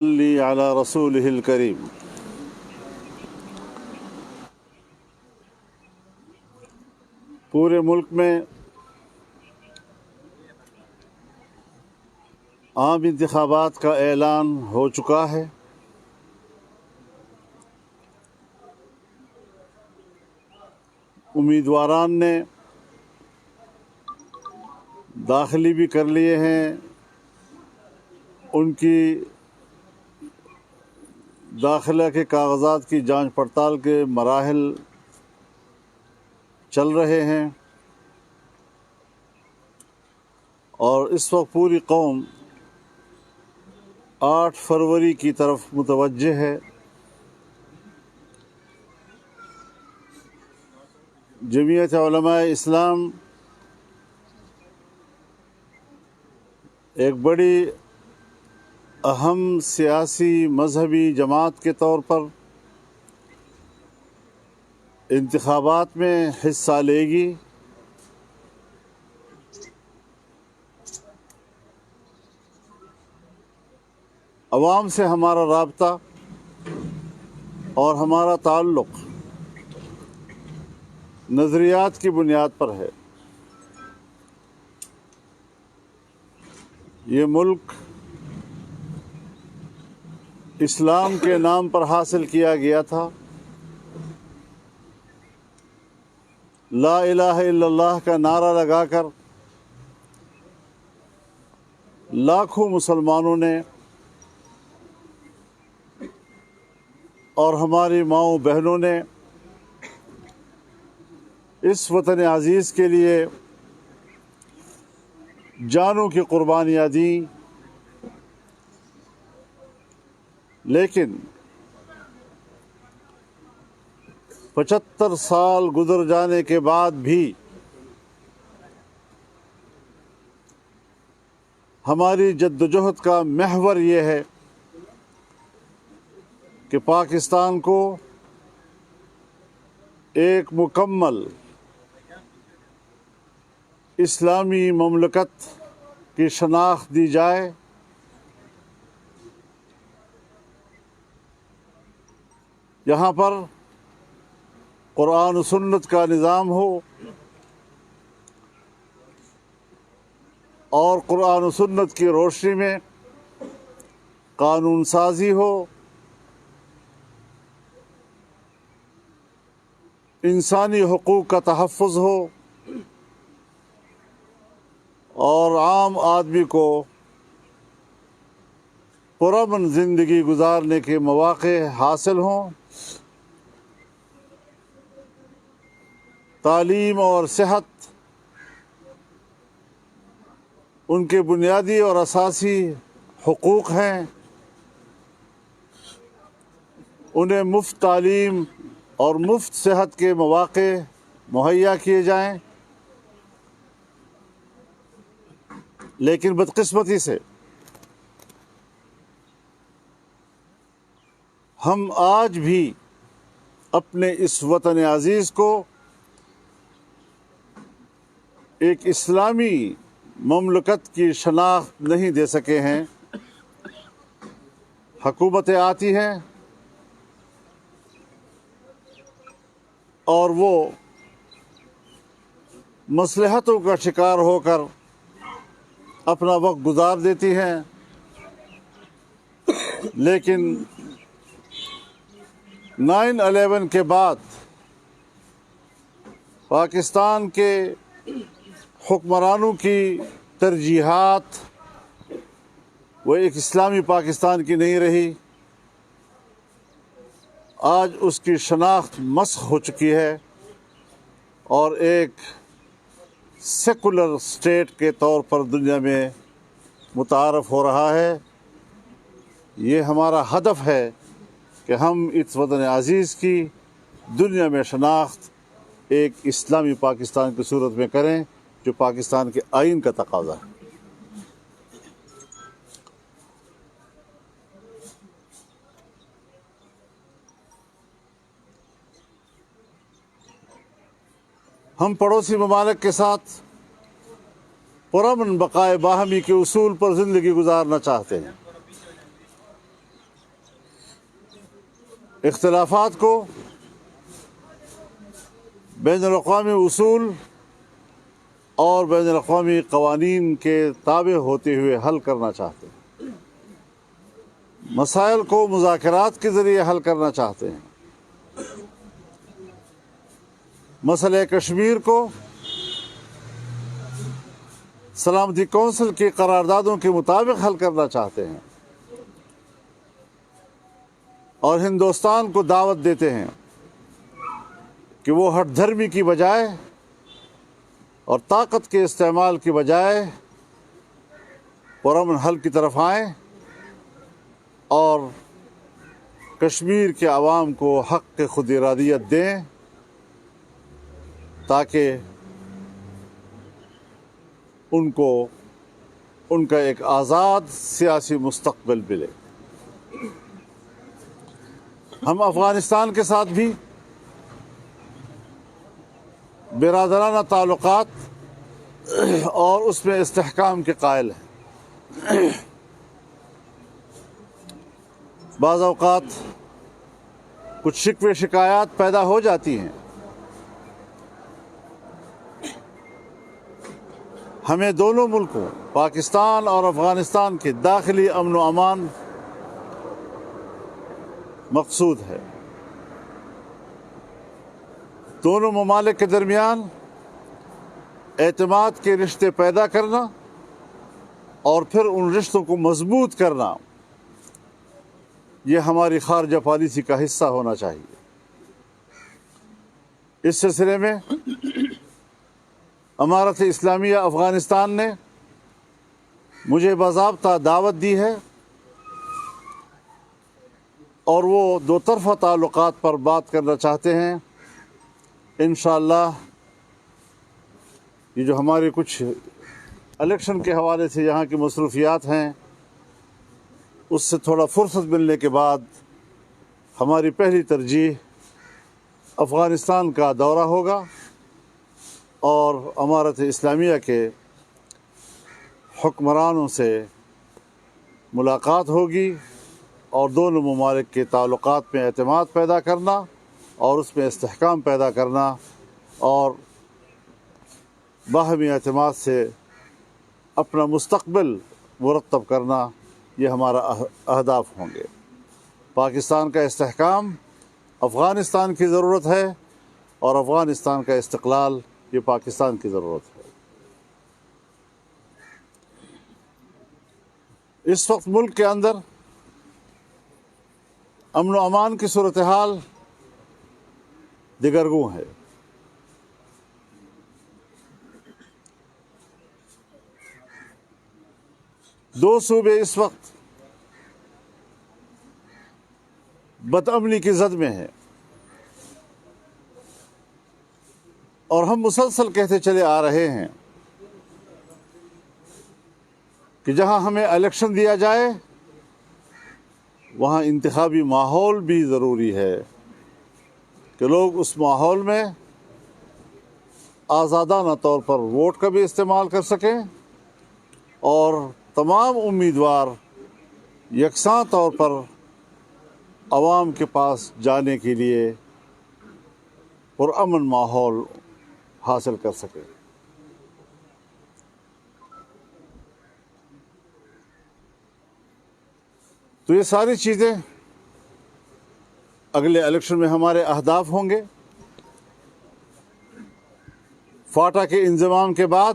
صلی علی رسولہ الکریم۔ پورے ملک میں عام انتخابات کا اعلان ہو چکا ہے۔ امیدواران نے داخلی بھی کر لیے ہیں، ان کی داخلہ کے کاغذات کی جانچ پڑتال کے مراحل چل رہے ہیں، اور اس وقت پوری قوم 8 فروری کی طرف متوجہ ہے۔ جمعیت علماء اسلام ایک بڑی اہم سیاسی مذہبی جماعت کے طور پر انتخابات میں حصہ لے گی۔ عوام سے ہمارا رابطہ اور ہمارا تعلق نظریات کی بنیاد پر ہے۔ یہ ملک اسلام کے نام پر حاصل کیا گیا تھا۔ لا الہ الا اللہ کا نعرہ لگا کر لاکھوں مسلمانوں نے اور ہماری ماؤں بہنوں نے اس وطن عزیز کے لیے جانوں کی قربانیاں دیں، لیکن 75 سال گزر جانے کے بعد بھی ہماری جدوجہد کا محور یہ ہے کہ پاکستان کو ایک مکمل اسلامی مملکت کی شناخت دی جائے۔ یہاں پر قرآن و سنت کا نظام ہو اور قرآن و سنت کی روشنی میں قانون سازی ہو، انسانی حقوق کا تحفظ ہو، اور عام آدمی کو پرامن زندگی گزارنے کے مواقع حاصل ہوں۔ تعلیم اور صحت ان کے بنیادی اور اساسی حقوق ہیں، انہیں مفت تعلیم اور مفت صحت کے مواقع مہیا کیے جائیں۔ لیکن بدقسمتی سے ہم آج بھی اپنے اس وطن عزیز کو ایک اسلامی مملکت کی شناخت نہیں دے سکے ہیں۔ حکومتیں آتی ہیں اور وہ مصلحتوں کا شکار ہو کر اپنا وقت گزار دیتی ہیں، لیکن 9/11 کے بعد پاکستان کے حکمرانوں کی ترجیحات وہ ایک اسلامی پاکستان کی نہیں رہی۔ آج اس کی شناخت مسخ ہو چکی ہے اور ایک سیکولر اسٹیٹ کے طور پر دنیا میں متعارف ہو رہا ہے۔ یہ ہمارا ہدف ہے کہ ہم اس وطن عزیز کی دنیا میں شناخت ایک اسلامی پاکستان کی صورت میں کریں، جو پاکستان کے آئین کا تقاضا ہے۔ ہم پڑوسی ممالک کے ساتھ پرامن بقائے باہمی کے اصول پر زندگی گزارنا چاہتے ہیں۔ اختلافات کو بین الاقوامی اصول اور بین الاقوامی قوانین کے تابع ہوتے ہوئے حل کرنا چاہتے ہیں، مسائل کو مذاکرات کے ذریعے حل کرنا چاہتے ہیں، مسئلہ کشمیر کو سلامتی کونسل کی قراردادوں کے مطابق حل کرنا چاہتے ہیں، اور ہندوستان کو دعوت دیتے ہیں کہ وہ ہٹ دھرمی کی بجائے اور طاقت کے استعمال کی بجائے پرامن حل کی طرف آئیں اور کشمیر کے عوام کو حق کے خود ارادیت دیں تاکہ ان کو ان کا ایک آزاد سیاسی مستقبل ملے۔ ہم افغانستان کے ساتھ بھی برادرانہ تعلقات اور اس میں استحکام کے قائل ہیں۔ بعض اوقات کچھ شکوے شکایات پیدا ہو جاتی ہیں، ہمیں دونوں ملکوں پاکستان اور افغانستان کے داخلی امن و امان مقصود ہے۔ دونوں ممالک کے درمیان اعتماد کے رشتے پیدا کرنا اور پھر ان رشتوں کو مضبوط کرنا، یہ ہماری خارجہ پالیسی کا حصہ ہونا چاہیے۔ اس سلسلے میں امارت اسلامیہ افغانستان نے مجھے باضابطہ دعوت دی ہے اور وہ دو طرفہ تعلقات پر بات کرنا چاہتے ہیں۔ انشاءاللہ یہ جو ہمارے کچھ الیکشن کے حوالے سے یہاں کی مصروفیات ہیں، اس سے تھوڑا فرصت ملنے کے بعد ہماری پہلی ترجیح افغانستان کا دورہ ہوگا اور امارت اسلامیہ کے حکمرانوں سے ملاقات ہوگی اور دونوں ممالک کے تعلقات میں اعتماد پیدا کرنا اور اس میں استحکام پیدا کرنا اور باہمی اعتماد سے اپنا مستقبل مرتب کرنا، یہ ہمارا اہداف ہوں گے۔ پاکستان کا استحکام افغانستان کی ضرورت ہے اور افغانستان کا استقلال یہ پاکستان کی ضرورت ہے۔ اس وقت ملک کے اندر امن و امان کی صورتحال دگرگوں ہے۔ دو صوبے اس وقت بدامنی کی زد میں ہیں اور ہم مسلسل کہتے چلے آ رہے ہیں کہ جہاں ہمیں الیکشن دیا جائے وہاں انتخابی ماحول بھی ضروری ہے کہ لوگ اس ماحول میں آزادانہ طور پر ووٹ کا بھی استعمال کر سکیں اور تمام امیدوار یکساں طور پر عوام کے پاس جانے کے لیے پرامن ماحول حاصل کر سکیں۔ تو یہ ساری چیزیں اگلے الیکشن میں ہمارے اہداف ہوں گے۔ فاٹا کے انضمام کے بعد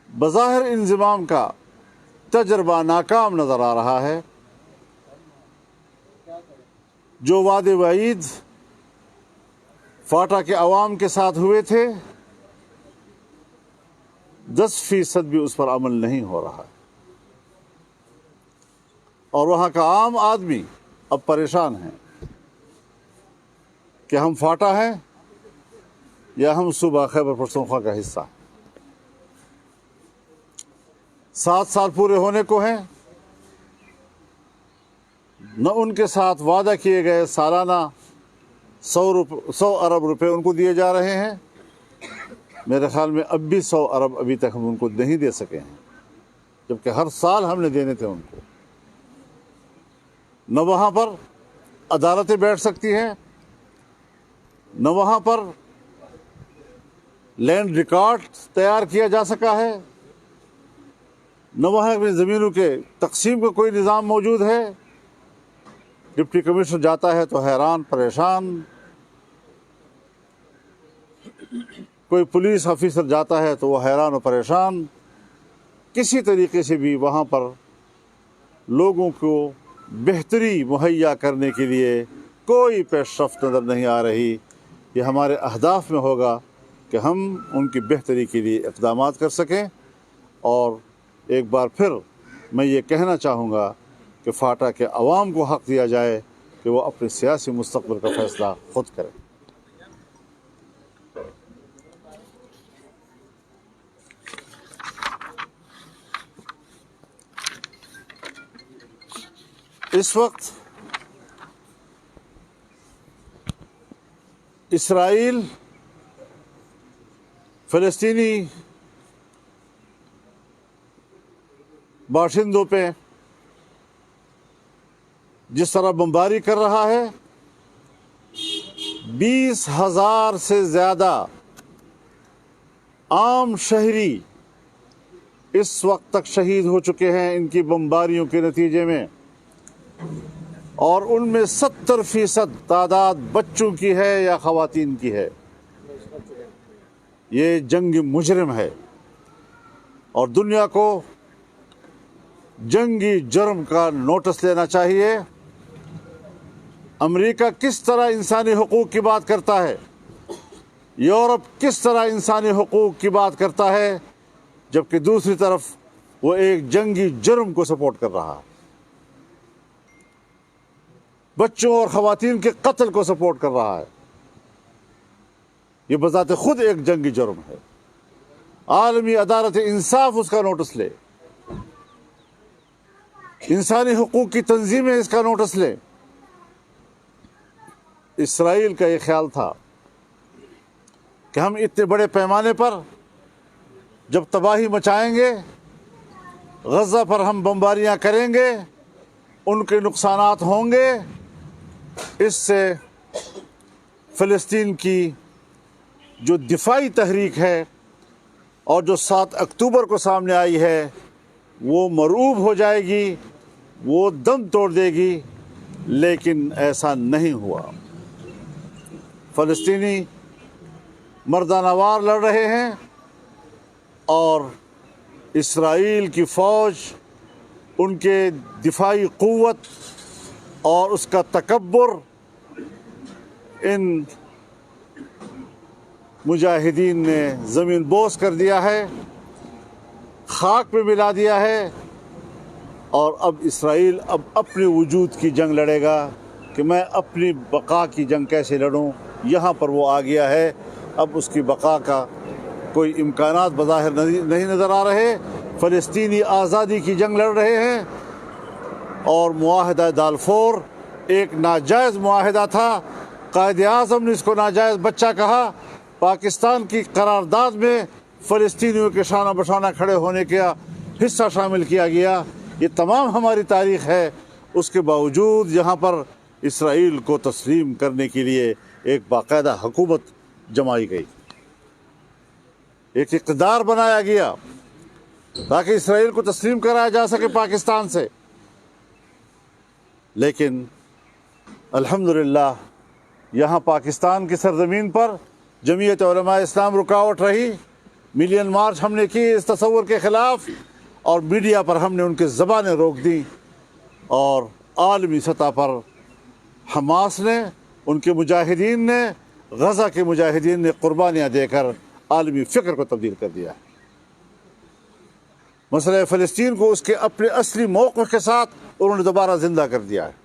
بظاہر انضمام کا تجربہ ناکام نظر آ رہا ہے۔ جو وعدے وعید فاٹا کے عوام کے ساتھ ہوئے تھے 10% بھی اس پر عمل نہیں ہو رہا ہے اور وہاں کا عام آدمی اب پریشان ہے کہ ہم فاٹا ہیں یا ہم صوبہ خیبر پختونخوا کا حصہ ہیں۔ 7 سال پورے ہونے کو ہیں، نہ ان کے ساتھ وعدہ کیے گئے سالانہ 100 ارب روپے ان کو دیے جا رہے ہیں۔ میرے خیال میں اب بھی 100 ارب ابھی تک ہم ان کو نہیں دے سکے ہیں، جبکہ ہر سال ہم نے دینے تھے ان کو۔ نہ وہاں پر عدالتیں بیٹھ سکتی ہیں، نہ وہاں پر لینڈ ریکارڈ تیار کیا جا سکا ہے، نہ وہاں اپنی زمینوں کے تقسیم کا کوئی نظام موجود ہے۔ ڈپٹی کمشنر جاتا ہے تو حیران پریشان، کوئی پولیس آفیسر جاتا ہے تو وہ حیران و پریشان۔ کسی طریقے سے بھی وہاں پر لوگوں کو بہتری مہیا کرنے کے لیے کوئی پیش رفت نظر نہیں آ رہی۔ یہ ہمارے اہداف میں ہوگا کہ ہم ان کی بہتری کے لیے اقدامات کر سکیں۔ اور ایک بار پھر میں یہ کہنا چاہوں گا کہ فاٹا کے عوام کو حق دیا جائے کہ وہ اپنے سیاسی مستقبل کا فیصلہ خود کریں۔ اس وقت اسرائیل فلسطینی باشندوں پہ جس طرح بمباری کر رہا ہے، 20,000 سے زیادہ عام شہری اس وقت تک شہید ہو چکے ہیں ان کی بمباریوں کے نتیجے میں، اور ان میں 70% تعداد بچوں کی ہے یا خواتین کی ہے۔ یہ جنگ مجرم ہے اور دنیا کو جنگی جرم کا نوٹس لینا چاہیے۔ امریکہ کس طرح انسانی حقوق کی بات کرتا ہے، یورپ کس طرح انسانی حقوق کی بات کرتا ہے، جبکہ دوسری طرف وہ ایک جنگی جرم کو سپورٹ کر رہا ہے، بچوں اور خواتین کے قتل کو سپورٹ کر رہا ہے۔ یہ بذات خود ایک جنگی جرم ہے۔ عالمی عدالت انصاف اس کا نوٹس لے، انسانی حقوق کی تنظیمیں اس کا نوٹس لیں۔ اسرائیل کا یہ خیال تھا کہ ہم اتنے بڑے پیمانے پر جب تباہی مچائیں گے، غزہ پر ہم بمباریاں کریں گے، ان کے نقصانات ہوں گے، اس سے فلسطین کی جو دفاعی تحریک ہے اور جو 7 اکتوبر کو سامنے آئی ہے وہ مرعوب ہو جائے گی، وہ دم توڑ دے گی، لیکن ایسا نہیں ہوا۔ فلسطینی مردانہ وار لڑ رہے ہیں اور اسرائیل کی فوج، ان کے دفاعی قوت اور اس کا تکبر ان مجاہدین نے زمین بوس کر دیا ہے، خاک میں ملا دیا ہے۔ اور اب اسرائیل اپنے وجود کی جنگ لڑے گا کہ میں اپنی بقا کی جنگ کیسے لڑوں۔ یہاں پر وہ آ گیا ہے، اب اس کی بقا کا کوئی امکانات بظاہر نہیں نظر آ رہے۔ فلسطینی آزادی کی جنگ لڑ رہے ہیں، اور معاہدہ دالفور ایک ناجائز معاہدہ تھا۔ قائد اعظم نے اس کو ناجائز بچہ کہا۔ پاکستان کی قرارداد میں فلسطینیوں کے شانہ بشانہ کھڑے ہونے کا حصہ شامل کیا گیا۔ یہ تمام ہماری تاریخ ہے، اس کے باوجود یہاں پر اسرائیل کو تسلیم کرنے کے لیے ایک باقاعدہ حکومت جمائی گئی، ایک اقتدار بنایا گیا تاکہ اسرائیل کو تسلیم کرایا جا سکے پاکستان سے۔ لیکن الحمدللہ یہاں پاکستان کی سرزمین پر جمعیت علماء اسلام رکاوٹ رہی۔ ملین مارچ ہم نے کی اس تصور کے خلاف، اور میڈیا پر ہم نے ان کی زبانیں روک دیں، اور عالمی سطح پر حماس نے، ان کے مجاہدین نے، غزہ کے مجاہدین نے قربانیاں دے کر عالمی فکر کو تبدیل کر دیا ہے۔ مسئلہ فلسطین کو اس کے اپنے اصلی موقف کے ساتھ انہوں نے دوبارہ زندہ کر دیا ہے۔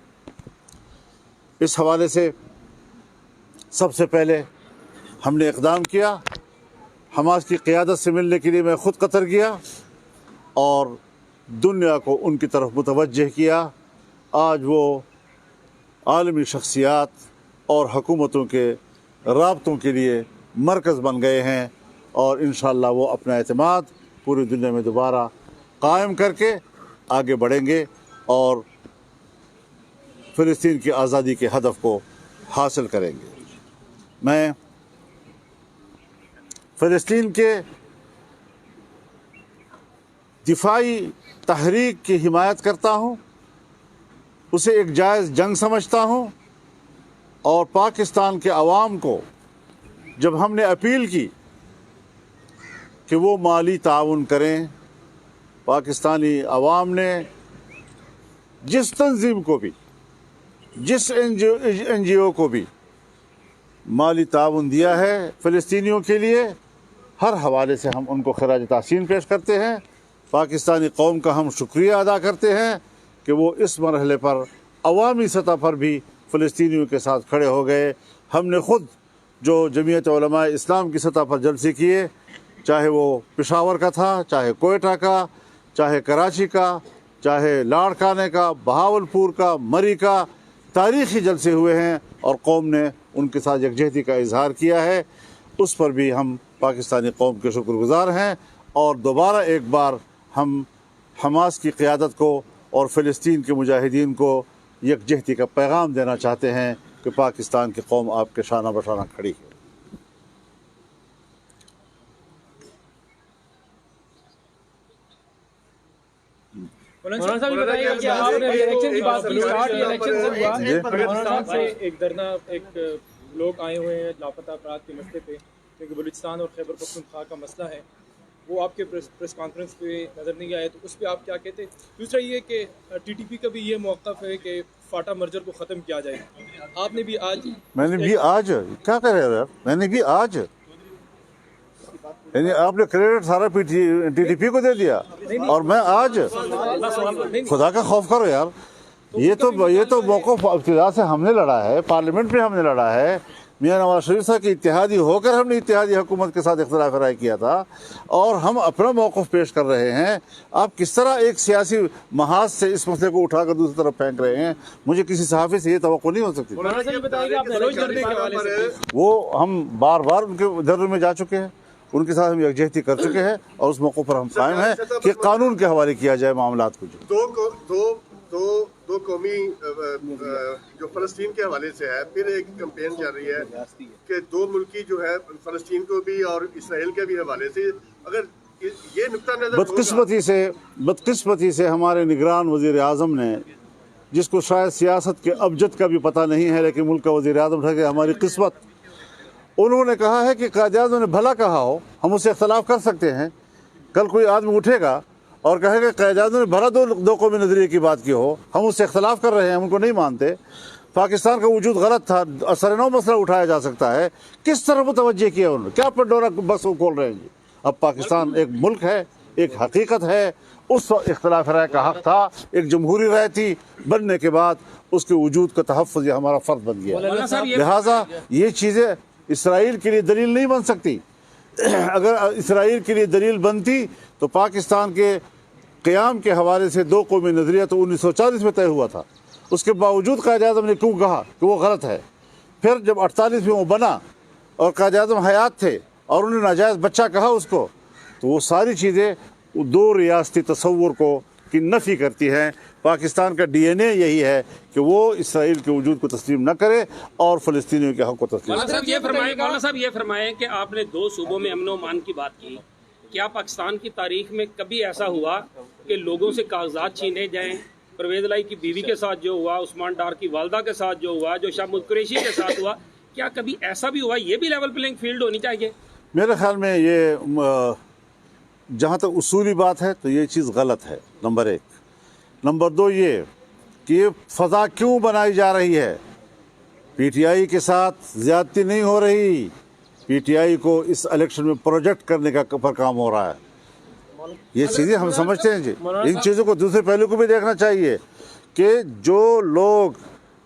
اس حوالے سے سب سے پہلے ہم نے اقدام کیا، حماس کی قیادت سے ملنے کے لیے میں خود قطر گیا اور دنیا کو ان کی طرف متوجہ کیا۔ آج وہ عالمی شخصیات اور حکومتوں کے رابطوں کے لیے مرکز بن گئے ہیں، اور انشاءاللہ وہ اپنا اعتماد پوری دنیا میں دوبارہ قائم کر کے آگے بڑھیں گے، اور فلسطین کی آزادی کے ہدف کو حاصل کریں گے۔ میں فلسطین کے دفاعی تحریک کی حمایت کرتا ہوں، اسے ایک جائز جنگ سمجھتا ہوں، اور پاکستان کے عوام کو جب ہم نے اپیل کی کہ وہ مالی تعاون کریں، پاکستانی عوام نے جس تنظیم کو بھی، جس این جی او کو بھی مالی تعاون دیا ہے فلسطینیوں کے لیے، ہر حوالے سے ہم ان کو خراج تحسین پیش کرتے ہیں۔ پاکستانی قوم کا ہم شکریہ ادا کرتے ہیں کہ وہ اس مرحلے پر عوامی سطح پر بھی فلسطینیوں کے ساتھ کھڑے ہو گئے۔ ہم نے خود جو جمعیت علماء اسلام کی سطح پر جلسے کیے، چاہے وہ پشاور کا تھا، چاہے کوئٹہ کا، چاہے کراچی کا، چاہے لاڑکانے کا، بہاولپور کا، مری کا، تاریخی جلسے ہوئے ہیں اور قوم نے ان کے ساتھ یکجہتی کا اظہار کیا ہے۔ اس پر بھی ہم پاکستانی قوم کے شکر گزار ہیں، اور دوبارہ ایک بار ہم حماس کی قیادت کو اور فلسطین کے مجاہدین کو یکجہتی کا پیغام دینا چاہتے ہیں کہ پاکستان کی قوم آپ کے شانہ بشانہ کھڑی ہے۔ مولانا صاحب یہ بتائیے کہ آپ نے الیکشن کی بات کی، اسٹارٹ یہ الیکشن سے ہوا، پاکستان سے ایک دھرنا، ایک لوگ آئے ہوئے ہیں لاپتہ افراد کے مسئلے پہ، کیونکہ بلوچستان اور خیبر پختونخوا کا مسئلہ ہے، وہ آپ کے پریس کانفرنس پہ نظر نہیں آئے، تو اس پہ آپ کیا کہتے ہیں؟ دوسرا یہ کہ ٹی ٹی پی کا بھی یہ موقف ہے کہ فاٹا مرجر کو ختم کیا جائے، آپ نے بھی آج میں نے بھی آج کیا کہہ رہے ہو یار، میں نے بھی آج، یعنی آپ نے کریڈٹ سارا ٹی ٹی پی کو دے دیا، اور میں آج، خدا کا خوف کرو یار، یہ تو موقف ابتدا سے ہم نے لڑا ہے، پارلیمنٹ میں ہم نے لڑا ہے، میاں نواز شریف صاحب کی اتحادی ہو کر ہم نے اتحادی حکومت کے ساتھ اختلاف رائے کیا تھا، اور ہم اپنا موقف پیش کر رہے ہیں۔ آپ کس طرح ایک سیاسی محاذ سے اس مسئلے کو اٹھا کر دوسری طرف پھینک رہے ہیں؟ مجھے کسی صحافی سے یہ توقع نہیں ہو سکتی۔ وہ ہم بار بار ان کے دھرنے میں جا چکے ہیں، ان کے ساتھ ہم یکجہتی کر چکے ہیں، اور اس موقع پر ہم قائم ہیں کہ قانون کے حوالے کیا جائے معاملات کو۔ دو قومی جو فلسطین کے حوالے سے ہے، پھر ایک کمپین چل رہی ہے کہ دو ملکی جو ہے فلسطین کو بھی اور اسرائیل کے بھی حوالے سے، اگر یہ نقطہ نظر بدقسمتی سے ہمارے نگران وزیر اعظم نے، جس کو شاید سیاست کے ابجد کا بھی پتہ نہیں ہے لیکن ملک کا وزیر اعظم ٹھہرے ہماری قسمت، انہوں نے کہا ہے کہ قائد اعظم نے بھلا کہا ہو، ہم اس سے اختلاف کر سکتے ہیں۔ کل کوئی آدمی اٹھے گا اور کہے کہ قائد اعظم نے بھلا دو قومی نظریے کی بات کی ہو، ہم اس سے اختلاف کر رہے ہیں، ہم ان کو نہیں مانتے، پاکستان کا وجود غلط تھا، اثر نو مسئلہ اٹھایا جا سکتا ہے، کس طرح متوجہ کیا انہوں نے؟ کیا پنڈورا بس وہ کھول رہے ہیں جی؟ اب پاکستان ایک ملک ہے، ایک حقیقت ہے، اس وقت اختلاف رائے کا حق تھا، ایک جمہوری رائے تھی، بننے کے بعد اس کے وجود کا تحفظ یہ ہمارا فرض بن گیا، لہٰذا یہ چیزیں اسرائیل کے لیے دلیل نہیں بن سکتی۔ اگر اسرائیل کے لیے دلیل بنتی تو پاکستان کے قیام کے حوالے سے دو قومی نظریہ تو 1940 میں طے ہوا تھا، اس کے باوجود قائد اعظم نے کیوں کہا کہ وہ غلط ہے؟ پھر جب 48 میں وہ بنا اور قائد اعظم حیات تھے اور انہوں نے ناجائز بچہ کہا اس کو، تو وہ ساری چیزیں دو ریاستی تصور کو کی نفی کرتی ہیں۔ پاکستان کا ڈی این اے یہی ہے کہ وہ اسرائیل کے وجود کو تسلیم نہ کرے اور فلسطینیوں کے حق کو تسلیم کرے۔ مولانا صاحب یہ فرمائیں کہ آپ نے دو صوبوں میں امن و امان کی بات کی، کیا پاکستان کی تاریخ میں کبھی ایسا ہوا کہ لوگوں سے کاغذات چھینے جائیں؟ پرویز الہی کی بیوی کے ساتھ جو ہوا، عثمان ڈار کی والدہ کے ساتھ جو ہوا، جو شاہ قریشی کے ساتھ ہوا، کیا کبھی ایسا بھی ہوا؟ یہ بھی لیول پلینگ فیلڈ ہونی چاہیے۔ میرے خیال میں یہ جہاں تک اصولی بات ہے تو یہ چیز غلط ہے، نمبر ایک۔ نمبر دو یہ کہ یہ فضا کیوں بنائی جا رہی ہے؟ پی ٹی آئی کے ساتھ زیادتی نہیں ہو رہی، پی ٹی آئی کو اس الیکشن میں پروجیکٹ کرنے کا پر کام ہو رہا ہے۔ یہ چیزیں ہم سمجھتے ہیں جی، ان چیزوں کو دوسرے پہلو کو بھی دیکھنا چاہیے کہ جو لوگ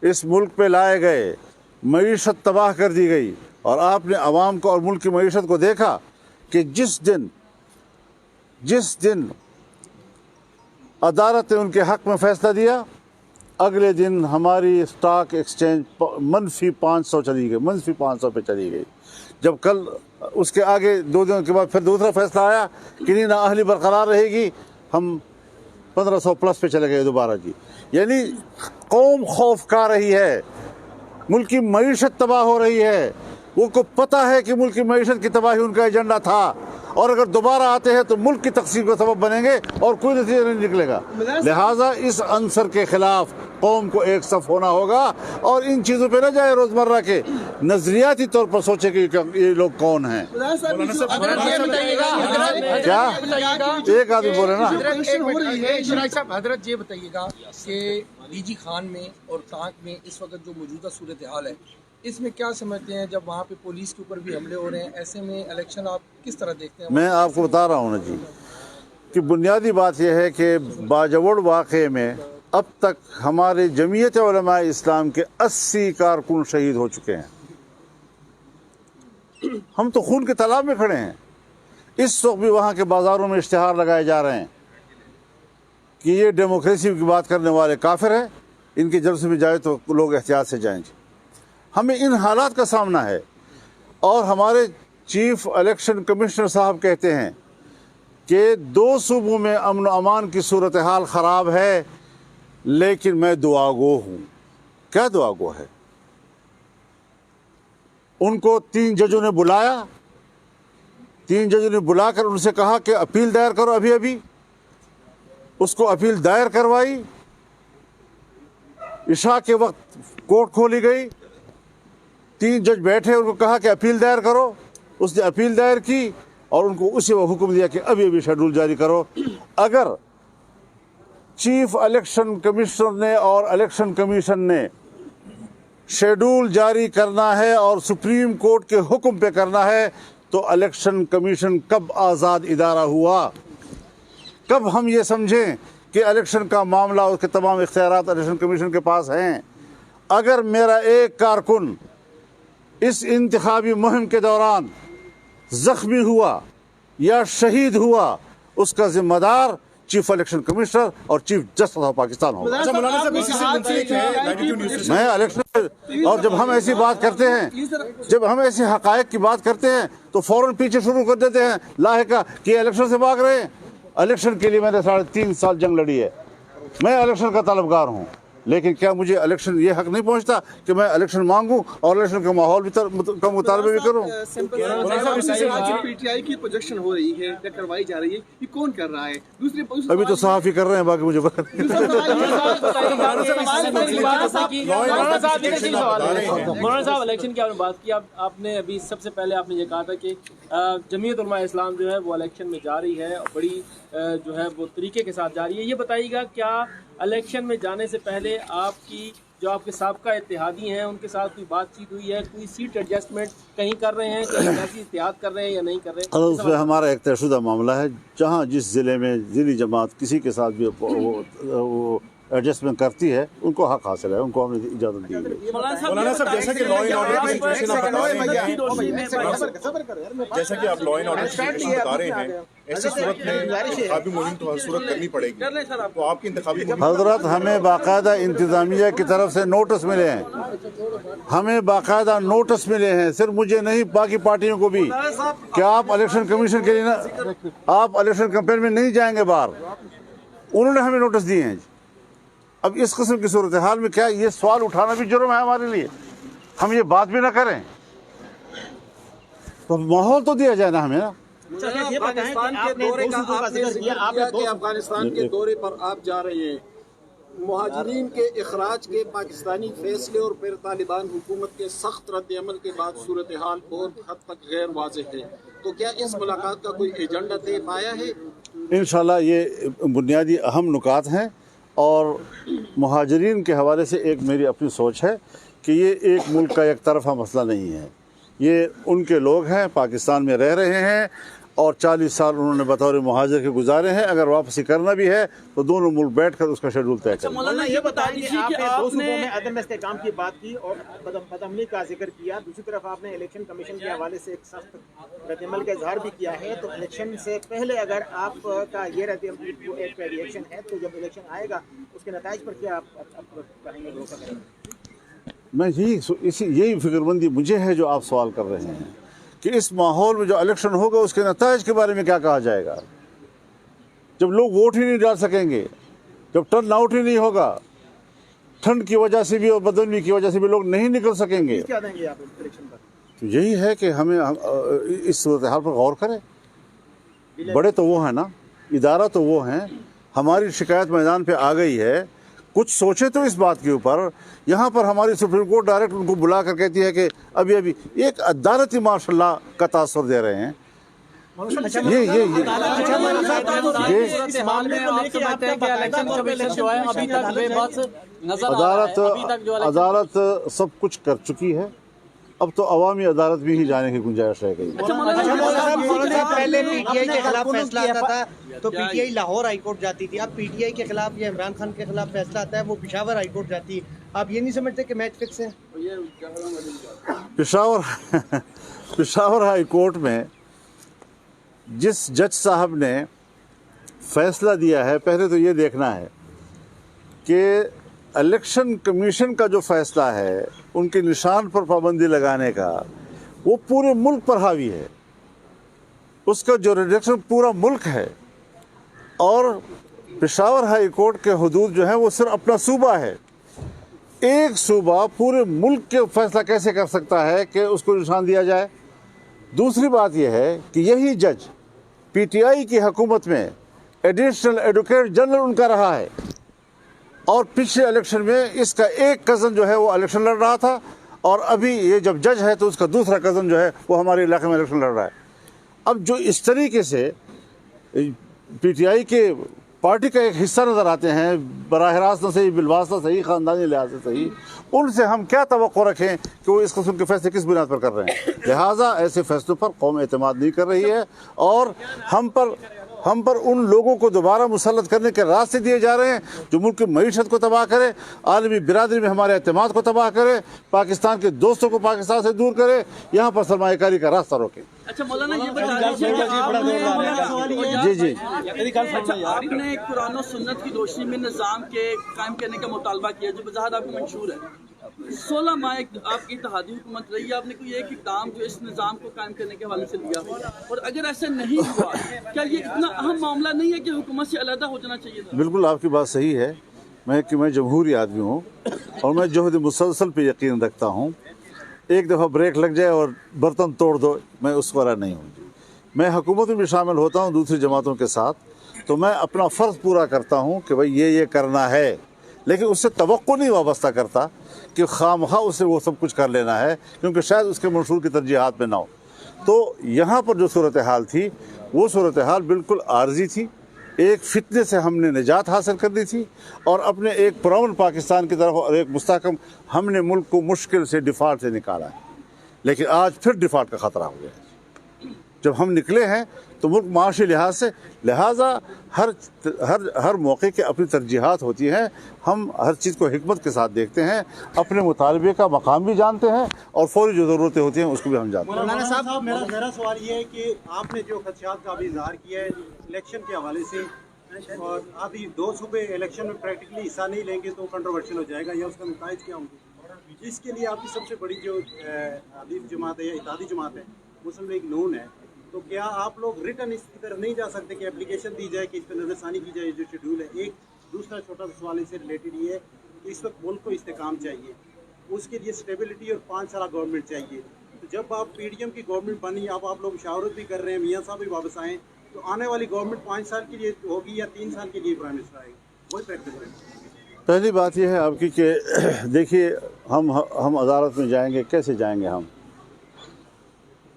اس ملک پہ لائے گئے، معیشت تباہ کر دی گئی، اور آپ نے عوام کو اور ملک کی معیشت کو دیکھا کہ جس دن عدالت نے ان کے حق میں فیصلہ دیا، اگلے دن ہماری اسٹاک ایکسچینج -500 چلی گئی، -500 پہ چلی گئی۔ جب کل اس کے آگے 2 دنوں کے بعد پھر دوسرا فیصلہ آیا کہ نہیں، نااہلی برقرار رہے گی، ہم 1500 प्लस पे चले गए दोबारा जी। यानी कौम खौफ खा रही है, मुल्क की मईशत तबाह हो रही है। वो को पता है कि मुल्क की मईशत की तबाही उनका एजेंडा था, और अगर दोबारा आते हैं तो मुल्क की तकसीम का सबब बनेंगे और कोई नतीजा नहीं निकलेगा। लिहाजा इस अंसर के खिलाफ कौम को एक सफ होना होगा और इन चीज़ों पे न जाए, रोज़मर्रा के नजरियाती तौर पर सोचे कि ये लोग कौन हैं। क्या एक आदमी बोले ना, हजरत ये बताइएगा कि डीजी खान में और ताक में इस वक्त जो मौजूदा सूरत हाल है, इसमें क्या समझते हैं? जब वहाँ पे पुलिस के ऊपर भी हमले हो रहे हैं, ऐसे में इलेक्शन आप किस तरह देखते हैं? मैं आपको बता रहा हूँ ना जी कि बुनियादी बात यह है कि बाजवड़ वाक़े में अब तक हमारे जमीयत उलमा इस्लाम के 80 कारकुन शहीद हो चुके हैं। हम तो खून के तालाब में खड़े हैं। इस वक्त भी वहाँ के बाज़ारों में इश्तिहार लगाए जा रहे हैं कि ये डेमोक्रेसी की बात करने वाले काफिर हैं, इनके जलसे में जाए तो लोग एहतियात से जाएंगे। हमें इन हालात का सामना है, और हमारे चीफ इलेक्शन कमिश्नर साहब कहते हैं कि 2 सूबों में अमन अमान की सूरत हाल ख़राब है, लेकिन मैं दुआगो हूँ। क्या दुआगो है? उनको 3 जजों ने बुलाया, 3 जजों ने बुलाकर उनसे कहा कि अपील दायर करो। अभी अभी उसको अपील दायर करवाई, इशा के वक्त कोर्ट खोली गई, 3 जज बैठे, उनको कहा कि अपील दायर करो। उसने अपील दायर की और उनको उसी वक्त हुक्म दिया कि अभी अभी शेड्यूल जारी करो। अगर चीफ इलेक्शन कमिश्नर ने और इलेक्शन कमीशन ने शेड्यूल जारी करना है और सुप्रीम कोर्ट के हुक्म पे करना है, तो इलेक्शन कमीशन कब आज़ाद इदारा हुआ? कब हम ये समझें कि इलेक्शन का मामला, उसके तमाम इख्तियारात इलेक्शन कमीशन के पास हैं? अगर मेरा एक कारकुन इस इंतखाबी मुहिम के दौरान जख्मी हुआ या शहीद हुआ, उसका जिम्मेदार चीफ इलेक्शन कमिश्नर और चीफ जस्टिस ऑफ पाकिस्तान होगा। मैं इलेक्शन, और जब हम ऐसी बात करते हैं, जब हम ऐसे हकायक की बात करते हैं, तो फौरन पीछे शुरू कर देते हैं लाहिका कि इलेक्शन से भाग रहे हैं। इलेक्शन के लिए मैंने 3.5 साल जंग लड़ी है। मैं इलेक्शन का तलबगार हूँ, लेकिन क्या मुझे इलेक्शन ये हक नहीं पहुंचता कि मैं इलेक्शन मांगूं और इलेक्शन का माहौल भी का मुतालबा भी करूं? पीटीआई की प्रोजेक्शन हो रही है, करवाई जा रही है, ये कौन कर रहा है? दूसरी अभी तो सहाफ़ी कर रहे हैं, बाकी मुझे पता नहीं। मौलाना साहब, इलेक्शन की आपने बात की, आपने अभी सबसे पहले आपने ये कहा था कि जमीयत उलमा इस्लाम जो है वो इलेक्शन में जा रही है और बड़ी जो है वो तरीके के साथ जा रही है। ये बताइएगा, क्या इलेक्शन में जाने से पहले आपकी जो आपके साबका इत्तेहादी हैं उनके साथ कोई बातचीत हुई है? कोई सीट एडजस्टमेंट कहीं कर रहे हैं, कहीं ऐसी इत्तेहाद कर रहे हैं या नहीं कर रहे हैं? उसमें हमारा एक तयशुदा मामला है। जहाँ जिस ज़िले में ज़िली जमात किसी के साथ भी वो एडजस्टमेंट करती है, उनको हक हासिल है, उनको हमने इजाज़त दी है। मौलाना साहब, जैसा कि लॉ एंड ऑर्डर की सिचुएशन आप बता रहे हैं, जैसा कि आप लॉ एंड ऑर्डर की सिचुएशन बता रहे हैं, ऐसी सूरत में इंतखाबी मुहिम तो सूरत करनी पड़ेगी, तो आपकी इंतखाबी हजरत, हमें बाकायदा इंतज़ामिया की तरफ से नोटिस मिले हैं, हमें बाकायदा नोटिस मिले हैं, सिर्फ मुझे नहीं बाकी पार्टियों को भी, कि आप इलेक्शन कमीशन के लिए ना, आप इलेक्शन कैंपेन में नहीं जाएंगे बाहर। उन्होंने हमें नोटिस दिए हैं। अब इस किस्म की सूरत हाल में क्या ये सवाल उठाना भी जुर्म है हमारे लिए? हम ये बात भी ना करें तो माहौल तो दिया जाए ना हमें ना। अफगानिस्तान के दौरे पर आप जा रहे हैं, मुहाजिरीन के इखराज के पाकिस्तानी फैसले और फिर तालिबान हुकूमत के सख्त रद्द-ए-अमल के बाद सूरत हाल बहुत हद तक गैर वाज़ेह है, तो क्या इस मुलाकात का कोई एजेंडा तय पाया है? इंशाल्लाह ये बुनियादी अहम नुकात हैं, और मुहाजिरीन के हवाले से एक मेरी अपनी सोच है कि ये एक मुल्क का एक तरफा मसला नहीं है। ये उनके लोग हैं, पाकिस्तान में रह रहे हैं और 40 साल उन्होंने बतौर मुहाजिर के गुजारे हैं। अगर वापसी करना भी है तो दोनों मुल्क बैठकर उसका शेड्यूल तय करें। मौलाना ये बता दीजिए कि आपने 2 सूबों में अदम इस्तेहकाम की बात की और बदअमनी का जिक्र किया, दूसरी तरफ आपने इलेक्शन कमीशन के हवाले से एक सख्त रद्द-ए-अमल का इजहार भी किया है, तो इलेक्शन से पहले अगर आपका ये रद्द-ए-अमल एक रिएक्शन है, तो जब इलेक्शन आएगा उसके नताइज पर क्या आप कहेंगे? मैं यही फिक्रमंदी मुझे है जो आप सवाल कर रहे हैं कि इस माहौल में जो इलेक्शन होगा उसके नताइज के बारे में क्या कहा जाएगा, जब लोग वोट ही नहीं डाल सकेंगे, जब टर्न आउट ही नहीं होगा, ठंड की वजह से भी और बदलने की वजह से भी लोग नहीं निकल सकेंगे। क्या देंगे आप इलेक्शन पर? तो यही है कि हमें इस सूरत हाल पर गौर करें। बड़े तो वो हैं ना, इदारा तो वो हैं, हमारी शिकायत मैदान पे आ गई है, कुछ सोचे तो इस बात के ऊपर। यहाँ पर हमारी सुप्रीम कोर्ट डायरेक्ट उनको बुला कर कहती है कि अभी अभी एक अदालती मार्शल का तासुर दे रहे हैं। ये इस मामले को लेकर आप क्या इलेक्शन कमीशन जो है अभी तक बेबस नजर आ रहा है? अभी तक जो अदालत सब कुछ कर चुकी है, अब तो अवामी अदालत भी ही जाने की गुंजाइश रह गई। पहले पीटीआई के खिलाफ फैसला आता था तो पीटीआई लाहौर हाईकोर्ट जाती थी, अब पीटीआई के खिलाफ या इमरान खान के खिलाफ फैसला आता है वो पेशावर हाईकोर्ट जाती है। आप ये नहीं समझते कि मैच फिक्स है? पेशावर हाई कोर्ट में जिस जज साहब ने फैसला दिया है, पहले तो ये देखना है कि इलेक्शन कमीशन का जो फैसला है उनके निशान पर पाबंदी लगाने का, वो पूरे मुल्क पर हावी है, उसका जो रिडक्शन पूरा मुल्क है। और पेशावर हाई कोर्ट के हुदूद जो है वो सिर्फ अपना सूबा है। एक सूबा पूरे मुल्क के फैसला कैसे कर सकता है कि उसको निशान दिया जाए? दूसरी बात यह है कि यही जज पीटीआई की हुकूमत में एडिशनल एडवोकेट जनरल उनका रहा है, और पिछले इलेक्शन में इसका एक कज़न जो है वो इलेक्शन लड़ रहा था, और अभी ये जब जज है तो उसका दूसरा कज़न जो है वो हमारे इलाके में इलेक्शन लड़ रहा है। अब जो इस तरीके से पीटीआई के पार्टी का एक हिस्सा नज़र आते हैं, बराह रास्त न सही, बिलवास्ता सही, ख़ानदानी लिहाज से सही, उनसे हम क्या तवक्को रखें कि वो इस किस्म के फैसले किस बुनियाद पर कर रहे हैं? लिहाजा ऐसे फैसलों पर कौम एतमाद नहीं कर रही है, और हम पर उन लोगों को दोबारा मुसल्लत करने के रास्ते दिए जा रहे हैं जो मुल्क की मईशत को तबाह करे, आलमी बिरादरी में हमारे एतमाद को तबाह करे, पाकिस्तान के दोस्तों को पाकिस्तान से दूर करे, यहाँ पर सरमायाकारी का रास्ता रोके। अच्छा मौलाना, ये बता दीजिए जी आपने कुरान और सुन्नत की रोशनी में निज़ाम के कायम करने का मुतालबा किया जो बज़ाहिर आपको मंशूर है। 16 माह आपकी इत्तेहादी हुकूमत रही है, आपने कोई एक इक़दाम जो इस निज़ाम को कायम करने के हवाले से लिया, और अगर ऐसा नहीं हुआ क्या ये इतना अहम मामला नहीं है कि हुकूमत से अलहदा हो जाना चाहिए था? बिल्कुल आपकी बात सही है। मैं जमहूरी आदमी हूँ और मैं जोहद मुसलसल पे यकीन रखता हूँ। एक दफ़ा ब्रेक लग जाए और बर्तन तोड़ दो, मैं उस वाला नहीं हूँ। मैं हुकूमत में भी शामिल होता हूँ दूसरी जमातों के साथ, तो मैं अपना फ़र्ज़ पूरा करता हूँ कि भाई ये करना है, लेकिन उससे तवक्को नहीं वाबस्ता करता कि खामखा उससे वो सब कुछ कर लेना है, क्योंकि शायद उसके मंशूर की तरजीहात में ना हो। तो यहाँ पर जो सूरत हाल थी वो सूरत हाल बिल्कुल आर्जी थी। एक फितने से हमने निजात हासिल कर दी थी और अपने एक पुरअमन पाकिस्तान की तरफ और एक मुस्तहकम हमने मुल्क को मुश्किल से डिफ़ॉल्ट से निकाला है। लेकिन आज फिर डिफ़ॉल्ट का ख़तरा हो गया है। जब हम निकले हैं तो मुल्क माशी लिहाज से, लिहाजा हर मौके के अपनी तरजीहात होती हैं। हम हर चीज़ को हिकमत के साथ देखते हैं, अपने मुतालबे का मकाम भी जानते हैं और फौरी जो ज़रूरतें होती हैं उसको भी हम जानते हैं। मौलाना साहब, मेरा सवाल ये है कि आपने जो खदशात का भी इजहार किया है इलेक्शन के हवाले से, और अभी 2 सूबे इलेक्शन में प्रैक्टिकली हिस्सा नहीं लेंगे तो कंट्रोवर्शियल हो जाएगा, या उसका नताइज क्या होंगे? इसके लिए आपकी सबसे बड़ी जो हदीफ जमात है या इत्तेहादी जमात है, मुस्लिम लीग नून है, तो क्या आप लोग रिटर्न इसकी तरफ नहीं जा सकते कि एप्लीकेशन दी जाए कि इस पर नजरसानी की जाए जो शेड्यूल है? एक दूसरा छोटा सा सवाल इससे रिलेटेड ये है कि इस वक्त मुल्क को इस्तेकाम चाहिए, उसके लिए स्टेबिलिटी और 5 साल गवर्नमेंट चाहिए। तो जब आप पीडीएम की गवर्नमेंट बनी, अब आप लोग मुशावरत भी कर रहे हैं, मियाँ साहब भी वापस आएँ, तो आने वाली गवर्नमेंट 5 साल के लिए होगी या 3 साल के लिए प्राइम मिनिस्टर आएगी? वही प्रैक्टिस है। पहली बात यह है आपकी कि देखिए हम अदालत में जाएंगे, कैसे जाएंगे हम?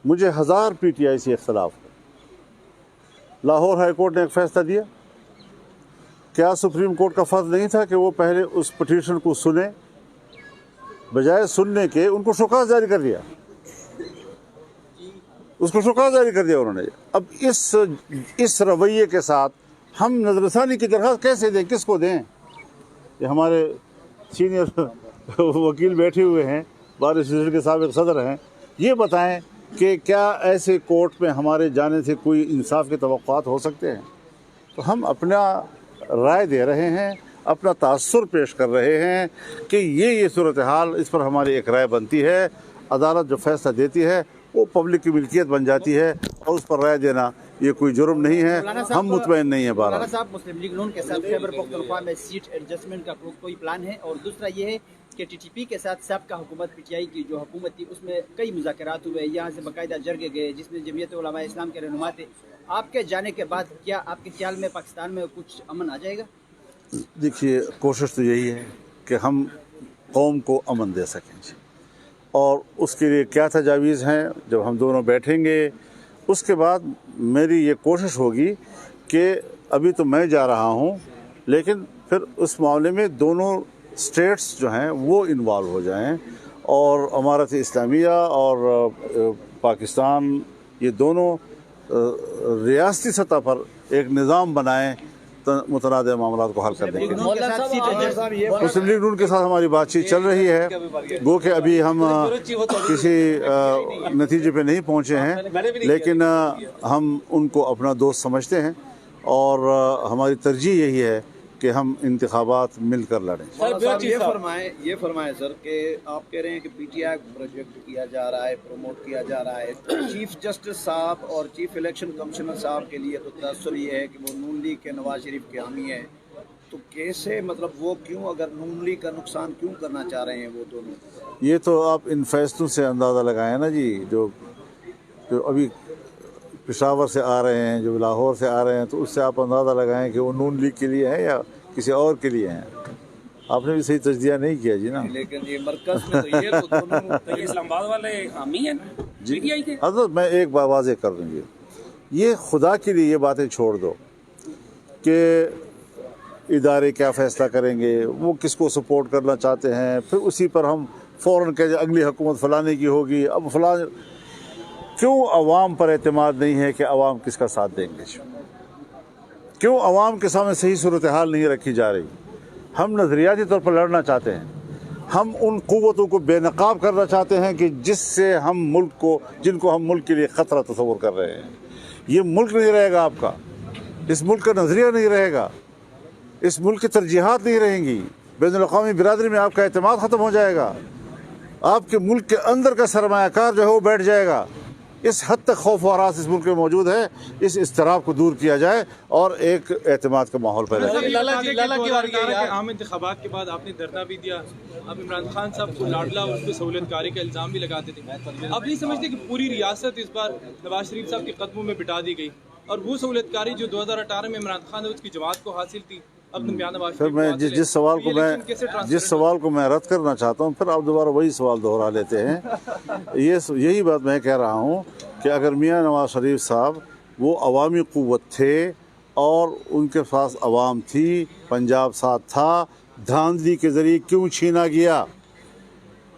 मुझे 1000 पीटीआई से इख्तलाफ है। लाहौर हाई कोर्ट ने एक फ़ैसला दिया, क्या सुप्रीम कोर्ट का फ़र्ज़ नहीं था कि वो पहले उस पिटीशन को सुने? बजाय सुनने के उनको शोकाज़ जारी कर दिया, उसको शोकाज़ जारी कर दिया उन्होंने। अब इस रवैये के साथ हम नजरसानी की दरख्वास्त कैसे दें, किसको दें? ये हमारे सीनियर वकील बैठे हुए हैं, बार एसोसिएशन के साबिक़ सदर हैं, ये बताएं कि क्या ऐसे कोर्ट में हमारे जाने से कोई इंसाफ के तवक्कुआत हो सकते हैं? तो हम अपना राय दे रहे हैं, अपना तासुर पेश कर रहे हैं कि ये सूरत हाल, इस पर हमारी एक राय बनती है। अदालत जो फैसला देती है वो पब्लिक की मिल्कियत बन जाती है और उस पर राय देना ये कोई जुर्म नहीं है, हम मुतमईन नहीं है। मौलाना बहरहाल साहब, मुस्लिम लीग नून के साथ खैबर पख्तूनख्वा में सीट एडजस्टमेंट का कोई प्लान है? और दूसरा ये है कि टीटीपी के साथ सबका हुकूमत पीटीआई की जो हुकूमत थी उसमें कई मुज़ाकरात हुए, यहाँ से बाकायदा जरगे गए जिसमें जमीयत उलमा इस्लाम के रहनुमा थे। आपके जाने के बाद क्या आपके ख्याल में पाकिस्तान में कुछ अमन आ जाएगा? देखिए, कोशिश तो यही है कि हम कौम को अमन दे सकें, और उसके लिए क्या तजावीज़ हैं जब हम दोनों बैठेंगे उसके बाद मेरी ये कोशिश होगी कि अभी तो मैं जा रहा हूँ, लेकिन फिर उस मामले में दोनों स्टेट्स जो हैं वो इन्वॉल्व हो जाएं और अमारत इस्लामिया और पाकिस्तान ये दोनों रियासती सतह पर एक निज़ाम बनाएं मुतनाद मामलात को हल करने के लिए। मुस्लिम लीग नून के साथ हमारी बातचीत चल रही है, गो कि अभी हम किसी नतीजे पे नहीं पहुंचे हैं, लेकिन हम उनको अपना दोस्त समझते हैं और हमारी तरजीह यही है कि हम इंतखाबात मिलकर लड़ें। ये फरमाएं सर कि आप कह रहे हैं कि पीटीआई प्रोजेक्ट किया जा रहा है, प्रमोट किया जा रहा है, चीफ जस्टिस साहब और चीफ इलेक्शन कमिश्नर साहब के लिए तो तअस्सुर ये है कि वो नून लीग के नवाज शरीफ के हामी हैं, तो कैसे, मतलब वो क्यों, अगर नून लीग का नुकसान क्यों करना चाह रहे हैं वो दोनों? ये तो आप इन फैसलों से अंदाज़ा लगाएं ना जी, जो अभी पेशावर से आ रहे हैं, जो लाहौर से आ रहे हैं, तो उससे आप अंदाज़ा लगाएं कि वो नून लीग के लिए हैं या किसी और के लिए हैं। आपने भी सही तजदिया नहीं किया जी ना। लेकिन ये मरकज़ में तो ये तो दोनों तो इस्लामाबाद वाले हामी हैं जी। पीटीआई के। हज़रत मैं एक बात वाज़ेह कर दूँगी, ये खुदा के लिए ये बातें छोड़ दो कि इदारे क्या फ़ैसला करेंगे, वो किसको सपोर्ट करना चाहते हैं, फिर उसी पर हम फ़ौरन कह अगली हुकूमत फ़लाने की होगी। अब फ़लाँ क्यों अवाम पर एतमाद नहीं है कि अवाम किसका साथ देंगे? क्यों अवाम के सामने सही सूरत हाल नहीं रखी जा रही? हम नज़रियाती तौर पर लड़ना चाहते हैं, हम उन क़ुव्वतों को बेनकाब करना चाहते हैं कि जिससे हम मुल्क को, जिनको हम मुल्क के लिए ख़तरा तस्वुर कर रहे हैं। ये मुल्क नहीं रहेगा आपका, इस मुल्क का नज़रिया नहीं रहेगा, इस मुल्क की तरजीहात नहीं रहेंगी, बैनुल-अक़वामी बिरादरी में आपका एतमाद ख़त्म हो जाएगा, आपके मुल्क के अंदर का सरमायाकार जो है वो बैठ जाएगा। इस हद तक खौफ व हरास इस मुल्क में मौजूद है, इस इज़्तिराब को दूर किया जाए और एक एतमाद का माहौल पैदा किया। आम इंतखाबात के बाद आपने धरना भी दिया, अब इमरान खान साहब को लाडला और उसको सहूलियतकारी का इल्ज़ाम भी लगाते थे। अब नहीं समझते कि पूरी रियासत इस बार नवाज शरीफ साहब के कदमों में बिठा दी गई और वो सहूलियतकारी जो 2018 में इमरान खान ने उसकी जमात को हासिल थी, अब फिर मैं जिस सवाल को मैं रद्द करना चाहता हूँ, फिर आप दोबारा वही सवाल दोहरा लेते हैं। यही बात मैं कह रहा हूँ कि अगर मियाँ नवाज शरीफ साहब वो अवामी क़ुव्वत थे और उनके पास अवाम थी, पंजाब साथ था, धांधली के ज़रिए क्यों छीना गया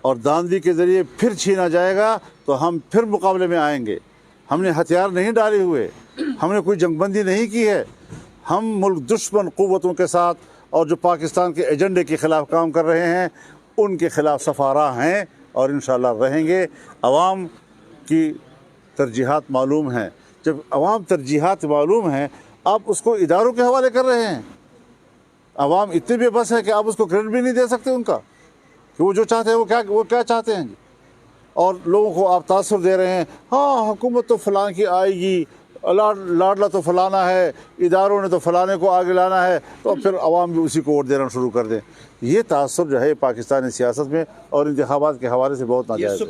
और धांधली के ज़रिए फिर छीना जाएगा तो हम फिर मुकाबले में आएंगे। हमने हथियार नहीं डाले हुए, हमने कोई जंगबंदी नहीं की है, हम मुल्क दुश्मन क़ुव्वतों के साथ और जो पाकिस्तान के एजेंडे के ख़िलाफ़ काम कर रहे हैं उनके ख़िलाफ़ सफ़ारा हैं और इंशाअल्लाह रहेंगे। अवाम की तरजीहात मालूम हैं, जब अवाम तरजीहात मालूम हैं आप उसको इदारों के हवाले कर रहे हैं। अवाम इतने बेबस है कि आप उसको क्रेडिट भी नहीं दे सकते उनका कि वो जो चाहते हैं वो क्या चाहते हैं, और लोगों को आप तासुर दे रहे हैं, हाँ हुकूमत तो फ़लाँ की आएगी, लाडला तो फलाना है, इदारों ने तो फलाने को आगे लाना है, तो फिर अवाम भी उसी को वोट देना शुरू कर दें। ये तासुर जो है पाकिस्तानी सियासत में और इंतखाबात के हवाले से बहुत नाजायज़ है।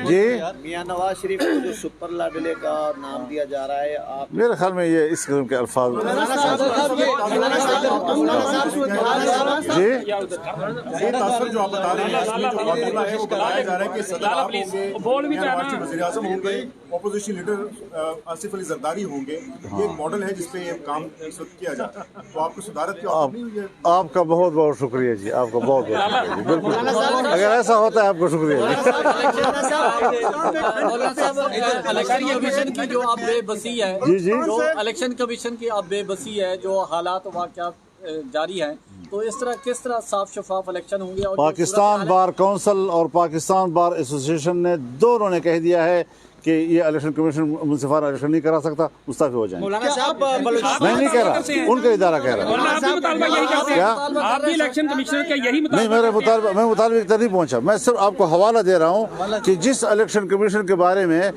जी, मियां नवाज शरीफ को जो सुपर लाडले का नाम दिया जा रहा है, आप मेरे ख्याल में ये इस किस्म के अल्फाज जी ये तासुर जो आप बता रहे हैं इसमें जो मामला है वो बताया जा रहा है कि सदर आप होंगे, वज़ीर-ए-आज़म होंगे, अपोजिशन लीडर आसिफ अली जरदारी होंगे। ये एक मॉडल है जिसपे ये काम इस वक्त किया जाता है, तो आपको सुधारत की आपका बहुत बहुत शुक्रिया जी, आपका बहुत बहुत शुक्रिया जी। बिल्कुल, अगर ऐसा होता है आपको शुक्रिया जी। इलेक्शन कमीशन की जो आप बेबसी है, जी जो इलेक्शन कमीशन की आप बेबसी है, जो हालात वाक़यात जारी हैं, तो इस तरह किस तरह साफ शफाफ इलेक्शन होंगे? और पाकिस्तान बार काउंसिल और पाकिस्तान बार एसोसिएशन ने दोनों ने कह दिया है कि ये इलेक्शन कमीशन मुनसिफाना इलेक्शन नहीं करा सकता, मुस्तफ़ी हो जाएंगे। मैं नहीं कह रहा, उनका इदारा कह रहा है। क्या आप भी इलेक्शन कमिश्नर का यही नहीं, मैं मुतालबे तक नहीं पहुंचा, मैं सिर्फ आपको हवाला दे रहा हूँ कि जिस इलेक्शन कमीशन के बारे में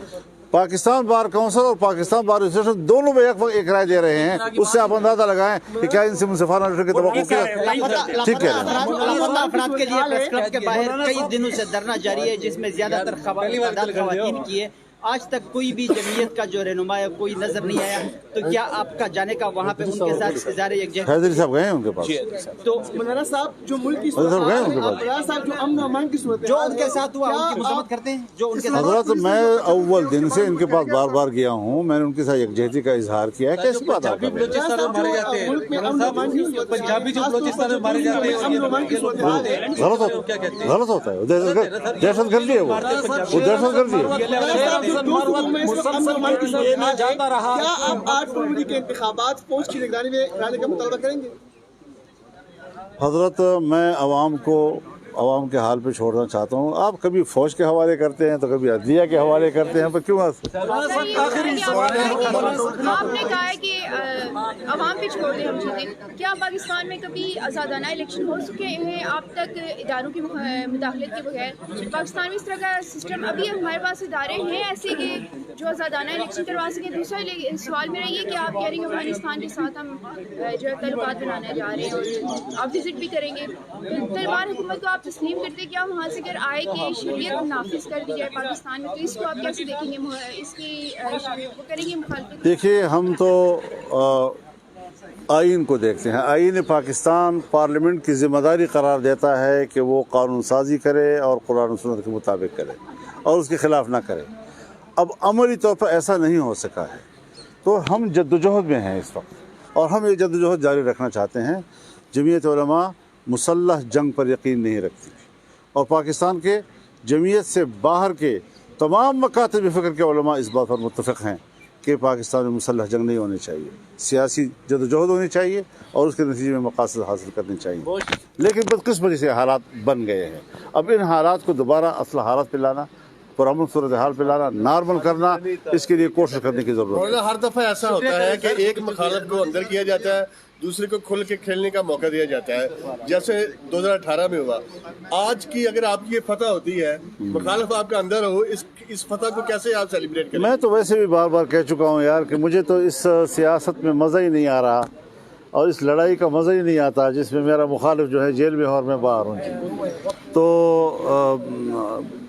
पाकिस्तान बार काउंसिल और पाकिस्तान बार एसोसिएशन दोनों में एक राय दे रहे हैं, उससे आप अंदाजा लगाएं कि क्या इनसे मुंसिफाना रवैये की तवक्कुह किया। ठीक है, लापता अफराद के लिए प्रेस क्लब के बाहर कई दिनों से धरना जारी है, जिसमें ज्यादातर खवातीन की है। आज तक कोई भी जमीयत का जो रहनुमा है कोई नजर नहीं आया, तो क्या आपका जाने का वहाँ पे उनके साथ इज़हार यकजहती? हैदरी साहब गए हैं उनके पास, तो मौलाना साहब जो मुल्क की मौलाना साहब जो अमन अमान की सूरत जो उनके साथ हुआ उनकी मजम्मत करते हैं, जो उनके साथ हजरत मैं अव्वल दिन से इनके पास बार बार गया हूँ, मैंने उनके साथ यकजहती का इजहार किया है। कैसी बात आप कर रहे हैं? पंजाबी जो बलोचिस्तान में मारे जाते हैं गलत होता है, दहशत गर्दी है, वो दहशत गर्दी है। जाता रहा, क्या आप 8 फरवरी के इंतखाबात फौज की निगरानी में कराने का मुतालबा करेंगे? हजरत मैं आवाम के हाल पे छोड़ना चाहता हूँ। आप कभी फौज के हवाले करते हैं तो कभी अदलिया के हवाले करते हैं, पर क्यों? आपने कहा है कि अवाम पे छोड़ दें हम चीज़ें। क्या पाकिस्तान में कभी आज़ादाना इलेक्शन हो चुके हैं आप तक इदारों की मुदाखलत के बगैर? पाकिस्तान में इस तरह का सिस्टम, अभी हमारे पास इदारे हैं ऐसे कि जो आज़ादाना इलेक्शन करवा सकें। दूसरा सवाल मेरा ये कि आप कह रहे हैं अफगानिस्तान के साथ हम जो है तल्लुकात बनाने जा रहे हैं और आप विजिट भी करेंगे, तालिबान हुकूमत को आप तस्लीम करते? क्या वहाँ से अगर आए कि शरीयत नाफिज कर दी जाए पाकिस्तान में, तो इसको आप कैसे देखेंगे? इसकी वो करेंगे मुखालफत? देखिए, हम तो आइन को देखते हैं। आइन पाकिस्तान पार्लियामेंट की जिम्मेदारी करार देता है कि वो कानून साजी करे और कुरान और सुन्नत के मुताबिक करे और उसके खिलाफ ना करे। अब अमली तौर पर ऐसा नहीं हो सका है, तो हम जद्दोजहद में हैं इस वक्त, और हम ये जद्दोजहद जारी रखना चाहते हैं। जमीयत उलमा मुसल्लह जंग पर यकीन नहीं रखती, और पाकिस्तान के जमीयत से बाहर के तमाम मकातब फ़िक्र के उलमा इस बात पर मुत्तफ़िक़ हैं कि पाकिस्तान में मुसल्लह जंग नहीं होनी चाहिए, सियासी जदोजहद होनी चाहिए और उसके नतीजे में मकासद हासिल करने चाहिए। लेकिन बदकिस्मती से हालात बन गए हैं। अब इन हालात को दोबारा असल हालात पे लाना, पुरअमन सूरत हाल पे लाना, नॉर्मल करना, इसके लिए कोशिश करने की ज़रूरत है। हर दफ़ा ऐसा होता है कि एक मुखालफ को अंदर किया जाता है, दूसरे को खुल के खेलने का मौका दिया जाता है, जैसे 2018 में हुआ। आज की अगर आपकी ये फतह होती है, मुखालफ आपका अंदर हो, इस फतह को कैसे आप सेलिब्रेट करें? मैं तो वैसे भी बार बार कह चुका हूँ यार कि मुझे तो इस सियासत में मज़ा ही नहीं आ रहा, और इस लड़ाई का मज़ा ही नहीं आता जिसमें मेरा मुखालिफ जो है जेल में और मैं बाहर हूँ। तो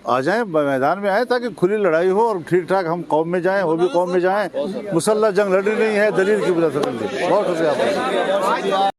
आ जाएं, मैदान में आए, ताकि खुली लड़ाई हो और ठीक ठाक हम कौम में जाएं, वो भी कौम में जाएं। मुसल्लह जंग लड़ी नहीं है, दलील की वजह से लड़ी। बहुत शुक्रिया।